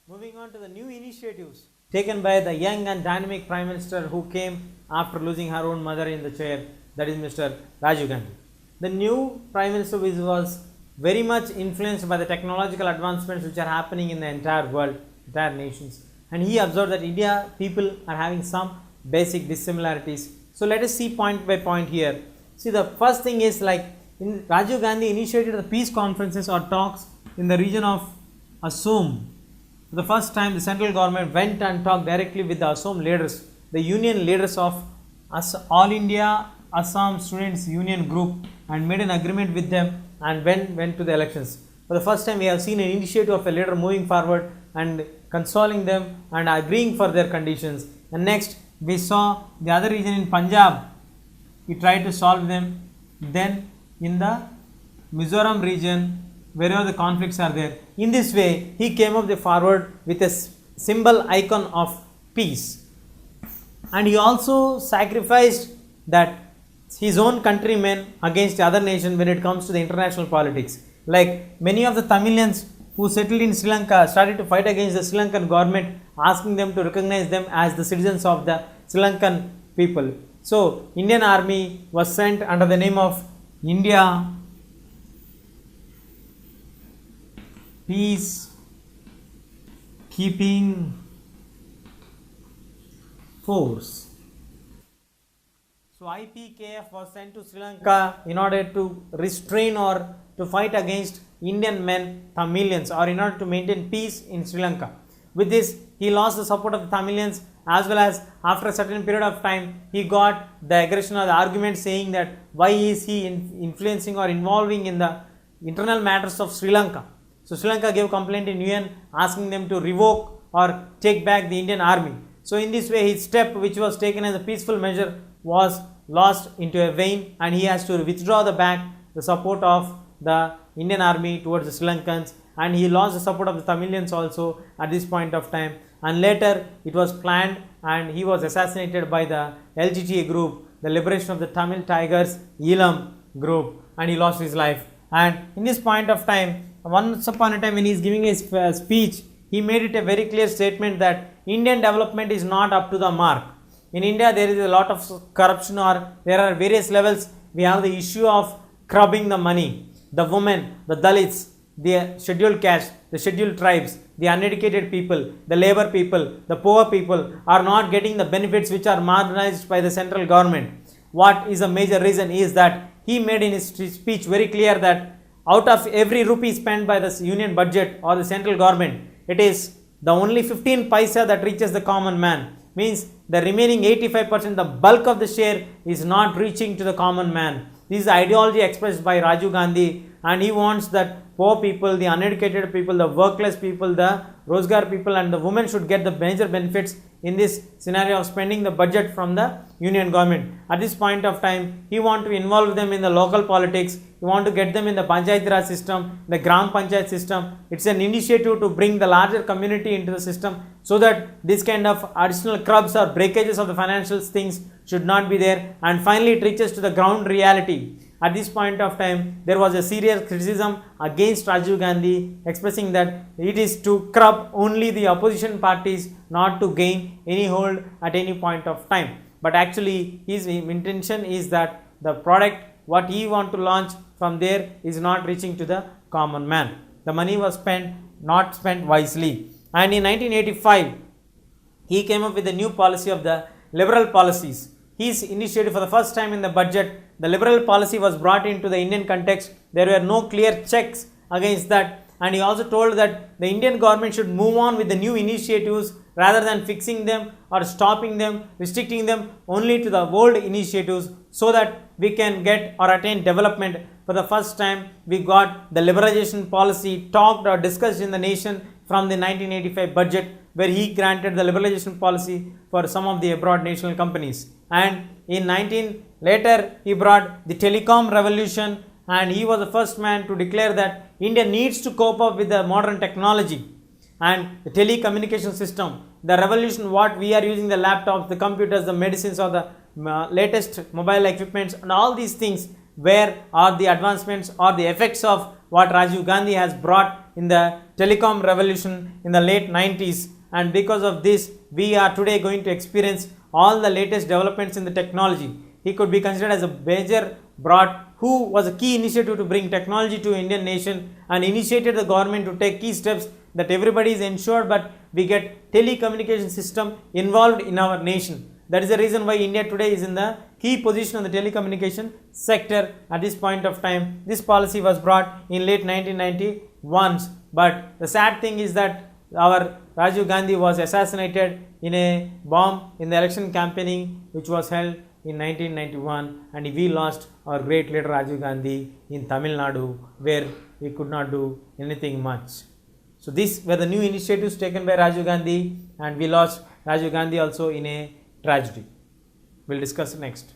Moving on to the new initiatives taken by the young and dynamic Prime Minister who came after losing her own mother in the chair, that is Mr. Rajiv Gandhi. The new Prime Minister was very much influenced by the technological advancements which are happening in the entire world, entire nations, and he observed that India people are having some basic dissimilarities. So let us see point by point here. See, the first thing is like Rajiv Gandhi initiated the peace conferences or talks in the region of Assam. For the first time, the central government went and talked directly with the Assam leaders, the union leaders of All India Assam Students Union Group, and made an agreement with them and went to the elections. For the first time, we have seen an initiative of a leader moving forward and consoling them and agreeing for their conditions. And next, we saw the other region in Punjab, he tried to solve them. Then in the Mizoram region, wherever the conflicts are there, in this way he came up forward with a symbol icon of peace, and he also sacrificed that his own countrymen against the other nation when it comes to the international politics. Like many of the Tamilians who settled in Sri Lanka started to fight against the Sri Lankan government, asking them to recognize them as the citizens of the Sri Lankan people. So Indian army was sent under the name of India Peace Keeping Force. So IPKF was sent to Sri Lanka in order to restrain or to fight against Indian men, Tamilians, or in order to maintain peace in Sri Lanka. With this, he lost the support of the Tamilians, as well as after a certain period of time, he got the aggression or the argument saying that why is he influencing or involving in the internal matters of Sri Lanka. So Sri Lanka gave complaint in UN asking them to revoke or take back the Indian army. So in this way, his step which was taken as a peaceful measure was lost into a vain, and he has to withdraw the support of the Indian army towards the Sri Lankans, and he lost the support of the Tamilians also at this point of time. And later it was planned and he was assassinated by the LTTA group, the Liberation of the Tamil Tigers Eelam group, and he lost his life. And in this point of time, once upon a time when he is giving his speech, he made it a very clear statement that Indian development is not up to the mark. In India, there is a lot of corruption, or there are various levels. We have the issue of crubbing the money, the women, the Dalits, the scheduled caste, the scheduled tribes, the uneducated people, the labor people, the poor people are not getting the benefits which are marginalized by the central government. What is a major reason is that he made in his speech very clear that out of every rupee spent by the union budget or the central government, it is the only 15 paisa that reaches the common man. Means the remaining 85%, the bulk of the share is not reaching to the common man. This is the ideology expressed by Rajiv Gandhi, and he wants that poor people, the uneducated people, the workless people, the Rozgar people, and the women should get the major benefits in this scenario of spending the budget from the union government. At this point of time, he wants to involve them in the local politics. He wants to get them in the Panchayat Raj system, the Gram Panchayat system. It's an initiative to bring the larger community into the system so that this kind of additional crubs or breakages of the financial things should not be there. And finally, it reaches to the ground reality. At this point of time, there was a serious criticism against Rajiv Gandhi, expressing that it is to curb only the opposition parties, not to gain any hold at any point of time. But actually, his intention is that the product what he want to launch from there is not reaching to the common man. The money was not spent wisely. And in 1985, he came up with a new policy of the liberal policies. His initiative for the first time in the budget, the liberal policy was brought into the Indian context. There were no clear checks against that, and he also told that the Indian government should move on with the new initiatives rather than fixing them or stopping them, restricting them only to the old initiatives, so that we can get or attain development. For the first time, we got the liberalization policy talked or discussed in the nation from the 1985 budget, where he granted the liberalization policy for some of the abroad national companies. And later he brought the telecom revolution, and he was the first man to declare that India needs to cope up with the modern technology and the telecommunication system, the revolution what we are using, the laptops, the computers, the medicines, or the latest mobile equipments, and all these things, where are the advancements or the effects of what Rajiv Gandhi has brought in the telecom revolution in the late 90s, and because of this we are today going to experience all the latest developments in the technology. He could be considered as a major broad who was a key initiative to bring technology to Indian nation and initiated the government to take key steps that everybody is ensured but we get telecommunication system involved in our nation. That is the reason why India today is in the key position in the telecommunication sector at this point of time. This policy was brought in late 1991, but the sad thing is that our Rajiv Gandhi was assassinated in a bomb in the election campaigning which was held in 1991, and we lost our great leader Rajiv Gandhi in Tamil Nadu, where we could not do anything much. So these were the new initiatives taken by Rajiv Gandhi, and we lost Rajiv Gandhi also in a tragedy. We'll discuss next.